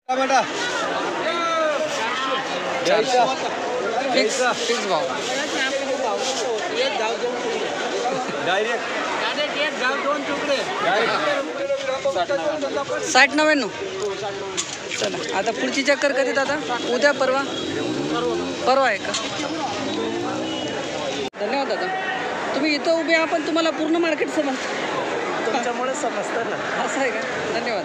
बेटा फिक्स भाव डायरेक्ट 60-99. चला आता पुढची चक्कर कधी दादा? उद्या परवा आहे का? धन्यवाद दादा. तुम्ही इथं उभे आहात पण तुम्हाला पूर्ण मार्केट समजतं. तुमच्यामुळे समजतं ना. असं आहे का? धन्यवाद.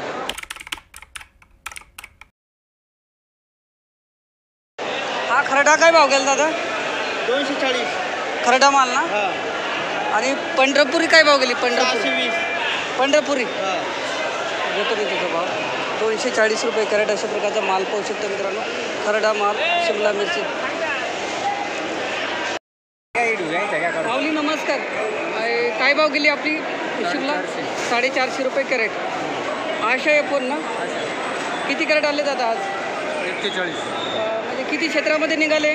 हा खरडा काय भाव गेला दादा? 240. खरडा माल ना. आणि पंढरपुरी काय भाव गेली? पंढरपुरी घेतो मी तिचा भाव 240 रुपये कॅरेट. अशा प्रकारचा माल पाहू शकतो मित्रांनो. खरडा माल, शिमला मिरची. माऊली नमस्कार. काय भाव गेली आपली शिमला? 450 रुपये कॅरेट. आशा आहे फोन ना. किती कॅरेट आले दादा आज? 41. म्हणजे किती क्षेत्रामध्ये निघाले?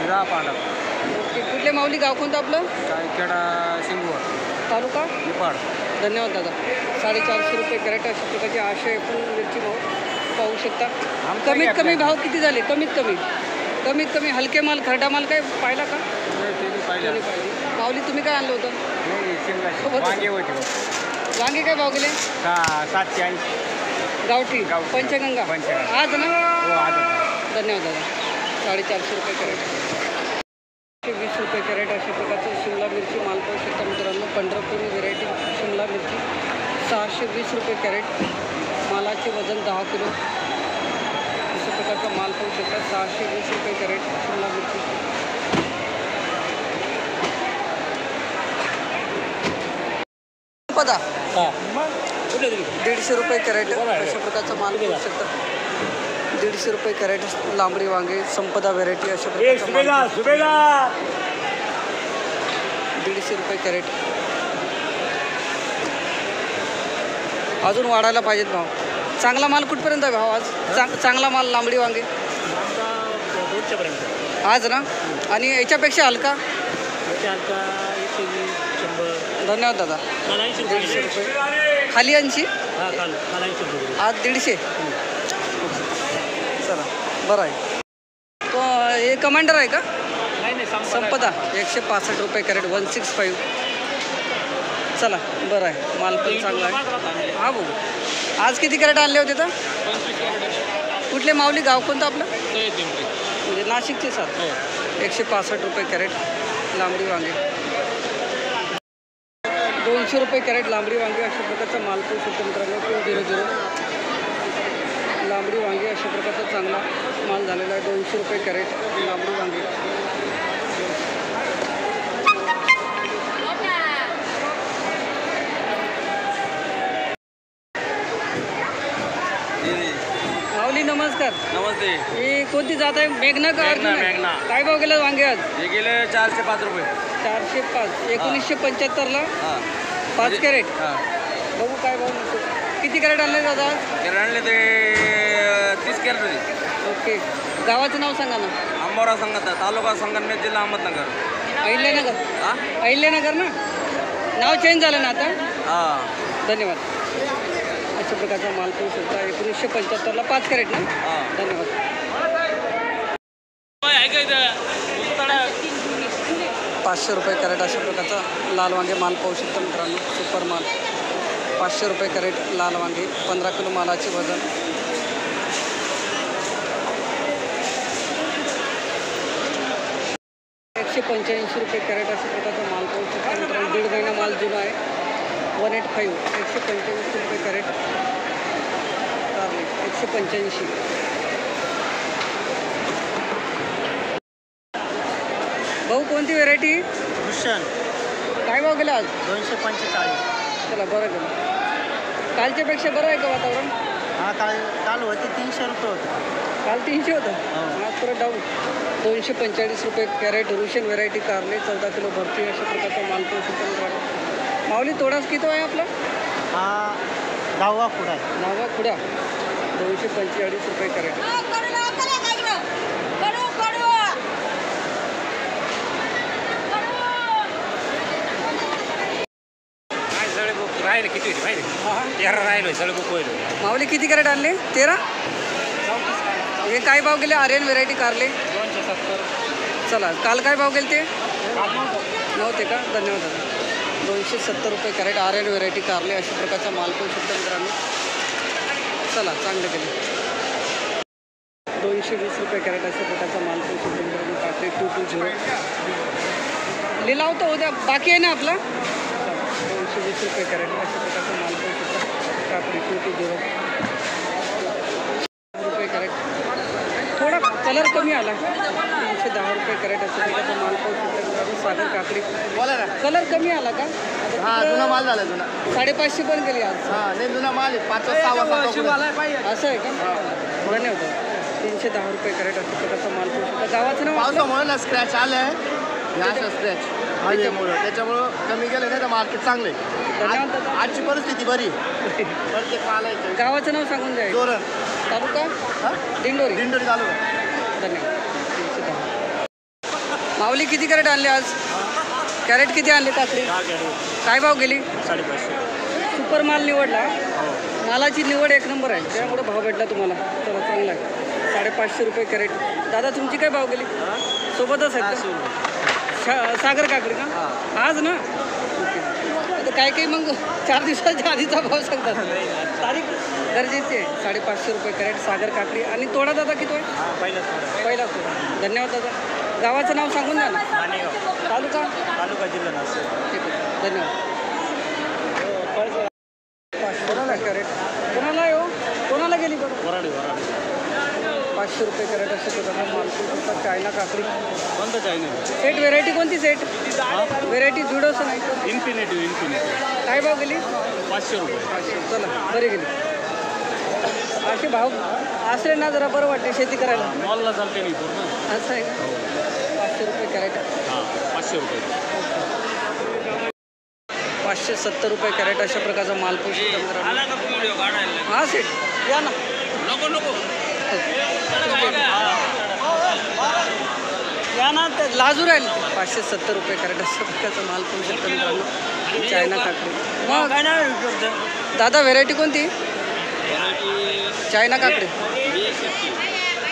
10 पांडा. ओके. कुठले माऊली? गाव कोणतं आपलं? खेडा सिंगूर तालुका निपाड. धन्यवाद दादा. 450 रुपये कॅरेट अशा प्रकारची आशा आहे पण मिरची भाव पाहू शकता. कमीत कमी भाव किती झाले? कमीत कमी हलके माल, खरडा माल काय पाहिला का? पाहिलं. माऊली तुम्ही काय आणलं होतं? वांगे होते. वांगे काय भाव गेले? 780. गावठी पंचगंगा आज ना. धन्यवाद दादा. 450 रुपये कॅरेट. 20 रुपये कॅरेट अशा प्रकारचं शिमला मिरची माल पाहू शकता मित्रांनो. पंढरपुरी व्हेरायटी शिमला मिरची 620 रुपये कॅरेट. मालाचे वजन 10 किलो. अशा प्रकारचा माल पाहू शकता. 620 रुपये कॅरेट शिमला मिरची. पदा 150 रुपये कॅरेट अशा प्रकारचा माल पाहू शकता. 150 रुपये कॅरेट लांबडी वांगे संपदा व्हेरायटी अशा प्रकारचा माल. 150 रुपये कॅरेट. अजून वाढायला पाहिजेत भाव. चांगला माल कुठपर्यंत आहे भाव आज? चांगला माल लांबडी वांगे 200 आज ना. आणि याच्यापेक्षा हलका? धन्यवाद दादा. 150 रुपये खाली 80. आज 150. चला बरं आहे. तो हे कमांडर आहे का? संपदा 165 रुपये कॅरेट 165. चला बरं आहे. माल पण चांगला आहे. हा भाऊ आज किती कॅरेट आणले होते तर? कुठले माऊली? गाव कोणतं आपलं? म्हणजे नाशिकचे सर. 165 रुपये कॅरेट लांबडी वांगे. 200 रुपये कॅरेट लांबडी वांगे अशा प्रकारचा माल पाहू शकतो मित्रांनो. 200 लांबडी वांगे अशा प्रकारचा चांगला माल झालेला आहे. 200 रुपये कॅरेट लांबडी वांगे. माऊली नमस्कार. नमस्ते. ही कोणती जात आहे? मेघना का अर्जुन? मेघना. काय भाव गेला वांगे आज? हे गेले 405 रुपये. 405. 1975ला 5 कॅरेट. बघू काय भाव म्हणतो. किती कॅरेट आणले दादा? आणले ते 30 कॅरेट होते. ओके. गावाचं नाव सांगा ना. अंबारा संगत, तालुका संगमनेर, जिल्हा अहमदनगर. अहिल्यानगर ना. नाव चेंज झालं ना आता. धन्यवाद. अशा प्रकारचा माल पाहू शकता. 1975ला 5 कॅरेट ना. धन्यवाद. 500 रुपये कॅरेट अशा प्रकारचा लाल वांगे माल पाहू शकता मित्रांनो. सुपर माल 500 रुपये कॅरेट लाल वांगे. 15 किलो मालाचे वजन. $185 रुपये कॅरेट अशा प्रकारचा माल पाहू शकता मित्रांनो. 1.5 महिना माल जुना आहे. 185. 185 रुपये कॅरेट कारले. 185. भाऊ कोणती व्हेरायटी? भूषण. काय भाव गेला आज? 245. चला बरं गेलं. कालच्यापेक्षा बरं आहे का वातावरण? काल होते 300 रुपये होतं. काल 300 होतं. आज परत डाऊन. 245 रुपये कॅरेट रुशियन व्हेरायटी कारले. 14 किलो भरती अशा प्रकारचा माल पाहू शकतो. माऊली तोडाच किती आहे आपला? हा 10वा खुडा आहे. 9वा खुडा 245 रुपये कॅरेट. राहिले किती होती माहिती? 13 राहिलो. सगळं बुक होईल. माऊली किती कॅरेट आणले? 13. हे काय भाव गेले आर्यन व्हेरायटी कारले? 270. चला, काल काय भाव गेले ते नव्हते का? धन्यवाद दादा. 270 रुपये कॅरेट आर्यन व्हेरायटी कारले अशा प्रकारचा माल पण सुद्धा मित्रांनो. चला, चांगलं केलं. 220 रुपये कॅरेट अशा प्रकारचा माल पण सुद्धा मित्रांनो. काकडी 220 लिलाव तर उद्या बाकी आहे ना आपला. 220 रुपये कॅरेट अशा प्रकारचा माल पण सुद्धा. काकडी 220 रुपये कॅरेट. थोडा कलर कमी आला. 310 रुपये कॅरेट अशा प्रकारचा माल पण सुद्धा. सागर काकडी बोला ना. कलर कमी आला का? हा, जुना माल झाला जुना. 550 पण गेली आज. हा, नाही जुना माल आहे. 5-6 असं आहे का? धन्यवाद. 310 रुपये कॅरेट अशा प्रकारचा माल पण सुद्धा. गावाचं नाव आपलं? पावसामुळे ना स्क्रॅच आलंय. असं स्क्रॅच हवेमुळं, त्याच्यामुळं कमी गेलं नाही तर मार्केट चांगलं आहे. धन्यवाद दादा. आजची परिस्थिती बरी आहे. प्रत्येक माल आहे. गावाचं नाव सांगून द्या. जोरण तालुका दिंडोरी. दिंडोरी तालुका. धन्यवाद. 310. माऊली किती कॅरेट आणले आज? कॅरेट किती आणले काकडी? काय भाव गेली? 550. सुपर माल निवडला. मालाची निवड एक नंबर आहे, त्यामुळे भाव भेटला तुम्हाला. चला, चांगला आहे. 550 रुपये कॅरेट. दादा तुमची काय भाव गेली? सोबतच आहेत का? सागर काकडी का आज ना? ओके. आता काय काही मग 4 दिवसाच्या आधीचा भाव सांगतात. तारीख गरजेची आहे. 550 रुपये कॅरेट सागर काकडी. आणि तोडा दादा किती आहे? पहिला तोडा. धन्यवाद दादा. गावाचं नाव सांगून द्या ना. तालुका जिल्हा नाशिक. ठीक आहे, धन्यवाद. कोणाला कॅरेट? कोणाला येऊ? कोणाला गेली बरं? 500 रुपये कॅरेट असे प्रकारचा माल सुद्धा. चायना काकडी. कोणतं चायना? सेट व्हेरायटी कोणती सेट? व्हेरायटी जुडोचं नाही. इन्फिनिटी. काय भाव गेली? 500 रुपये. 500. चला, बरी गेली. असे भाव असले ना जरा बरं वाटते शेती करायला. मॉलला चालते नाही पूर्ण. असं आहे का? 500 रुपये कॅरेट. 500 रुपये. 570 रुपये कॅरेट अशा प्रकारचा माल पोषित. हा सेट या ना. नको या ना, ते लाजू राहील. 570 रुपये कॅरेट अशा प्रकारचा माल पोषित मित्रांनो. चायना काकडी. मग काय ना दादा, व्हेरायटी कोणती? चायना काकडी.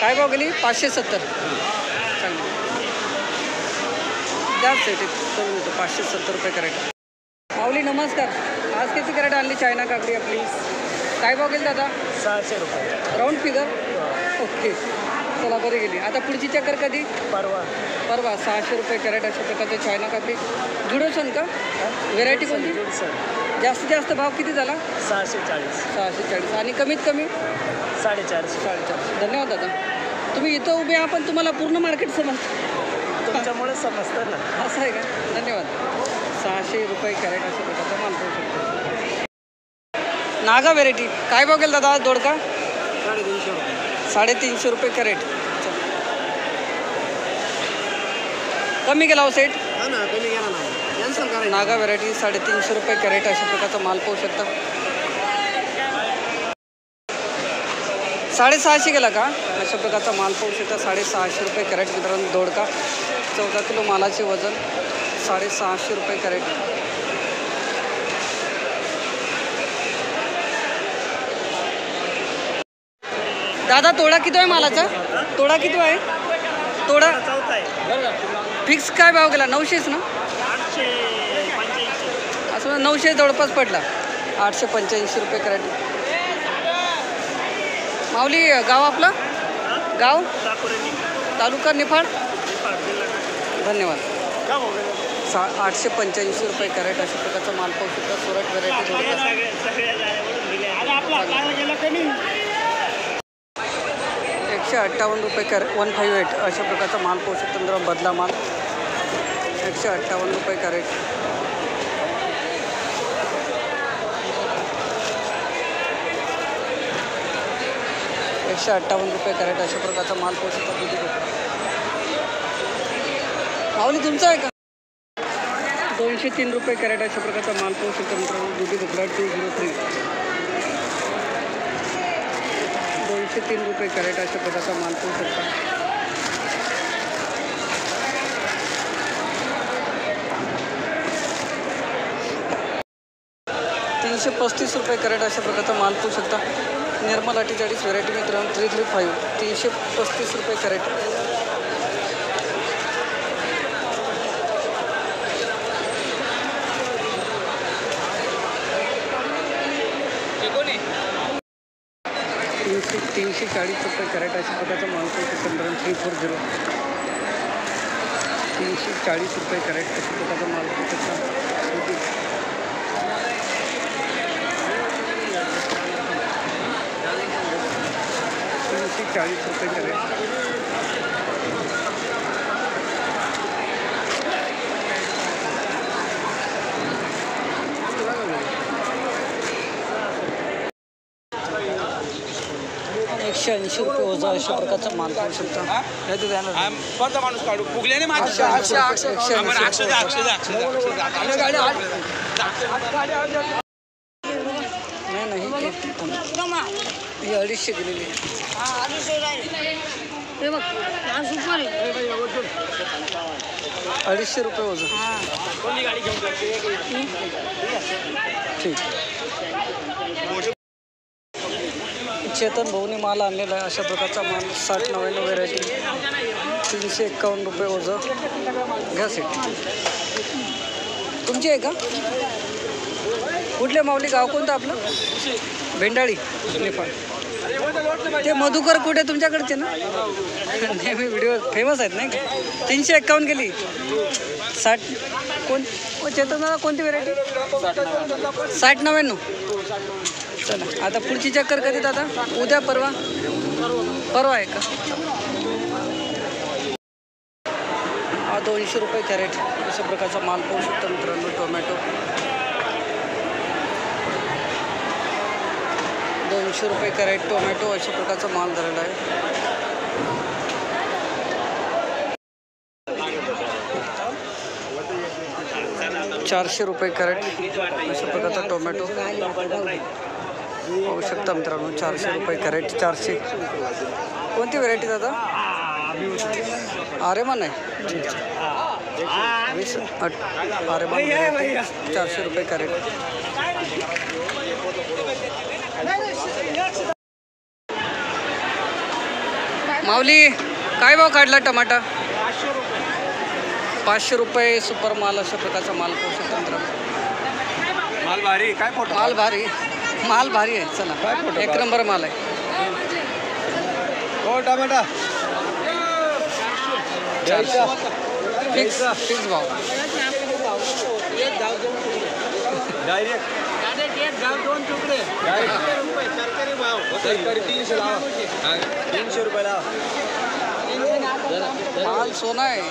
काय भाव गेली? 570. चांगली द्या सेट करून देतो. 570 रुपये कॅरेट. माऊली नमस्कार. आज किती कॅरेट आणली चायना काकडी आपली? काय भाव गेली दादा? 600 रुपये. Round figure. ओके, चला, बरी गेली. आता पुढची चक्कर कधी? परवा. 600 रुपये कॅरेट अशा प्रकारचे चायना काकडी. जुडोसन का? व्हेरायटी कोणती? जास्तीत जास्त भाव किती झाला? 640. आणि कमीत कमी? 450. धन्यवाद दादा. तुम्ही इथं उभे आहात पण तुम्हाला पूर्ण मार्केट समजतं. तुमच्यामुळे समजतं ना. असं आहे का? धन्यवाद. 600 रुपये कॅरेट अशा प्रकारचा माल पाहू शकतो. नागा व्हेरायटी. काय भाव गेला दादा दोडका? 350 रुपये. 350 रुपये कॅरेट. कमी गेला हो सेट? हा ना, कमी गेला ना. नागा व्हेरायटी 350 रुपये कॅरेट अशा प्रकारचा माल पाहू शकता. 650 गेला का? अशा प्रकारचा माल पाहू शकता. 650 रुपये कॅरेट मित्रांनो. दोडका 14 किलो मालाचे वजन. 650 रुपये कॅरेट. दादा तोडा किती आहे मालाचा? तोडा किती आहे? तोडा फिक्स काय भाव गेला? 900च ना? असं 900 जवळपास पडला. 885 रुपये कॅरेट. माऊली गाव आपलं? गाव? तालुका निफाड. धन्यवाद. 885 रुपये कॅरेट अशा प्रकारचा माल पाहू शकता. सुरत व्हेरायटी. 158 रुपये कॅरेट. 158 अशा प्रकारचा माल पाहू शकता मित्रांनो. बदला माल 158 रुपये कॅरेट. ₹158 कॅरेट अशा प्रकारचा माल पाहू शकता. दुधी भोपळा. माऊली तुमचा आहे का? 203 रुपये कॅरेट अशा प्रकारचा माल पाहू शकता मित्रांनो. दुधी भोपळा 203. 203 रुपये कॅरेट अशा प्रकारचा माल पाहू शकता. ₹335 कॅरेट अशा प्रकारचा माल पाहू शकता. निर्मल 48 व्हेरायटी मित्रांनो 335 335 रुपये कॅरेट. तीनशे 40 रुपये कॅरेट अशा प्रकारचा माल पाहू शकता मित्रांनो 340. 340 रुपये कॅरेट अशा प्रकारचा माल पाहू शकता. 340 रुपये कॅरेट. एकशे 80 रुपये वजा अशा प्रकारचा माल पाहू शकता. कोणता माणूस काढू फुगल्याने नाही ही 250 गेलेली. 250 रुपये वजा. ठीक. चेतन भाऊनी माल आणलेला आहे अशा प्रकारचा माल 60-99 व्हेरायटी 351 रुपये वजा. घ्या सेट. तुमची आहे का? कुठले माऊली गाव कोणतं आपलं? भेंडाळी नेपाळ. ते मधुकर कुठे तुमच्याकडचे ना? नेहमी व्हिडिओ फेमस आहेत नाही का? 351 गेली. 60 चेतन कोणती व्हेरायटी? 60-99. चला आता पुढची चक्कर कधी दादा? उद्या परवा आहे का? 200 रुपये कॅरेट अशा प्रकारचा माल पाहू शकता मित्रांनो. टोमॅटो 200 रुपये कॅरेट टोमॅटो अशा प्रकारचा माल झालेला आहे. ₹400 रुपये कॅरेट अशा प्रकारचा टोमॅटो पाहू शकता मित्रांनो. 400 रुपये कॅरेट. 400. कोणती व्हेरायटी दादा? आरेमान आहे. आरेमान 400 रुपये कॅरेट. माऊली काय भाव काढला टमाटा? 500 रुपये सुपर माल अशा प्रकारचा माल पाहू शकता मित्रांनो. माल भारी काय फोटो? माल भारी आहे. चला एक नंबर माल आहे. हो टमाटा 400 फिक्स भाव. डायरेक्ट ₹300 लावा. माल सोना आहे.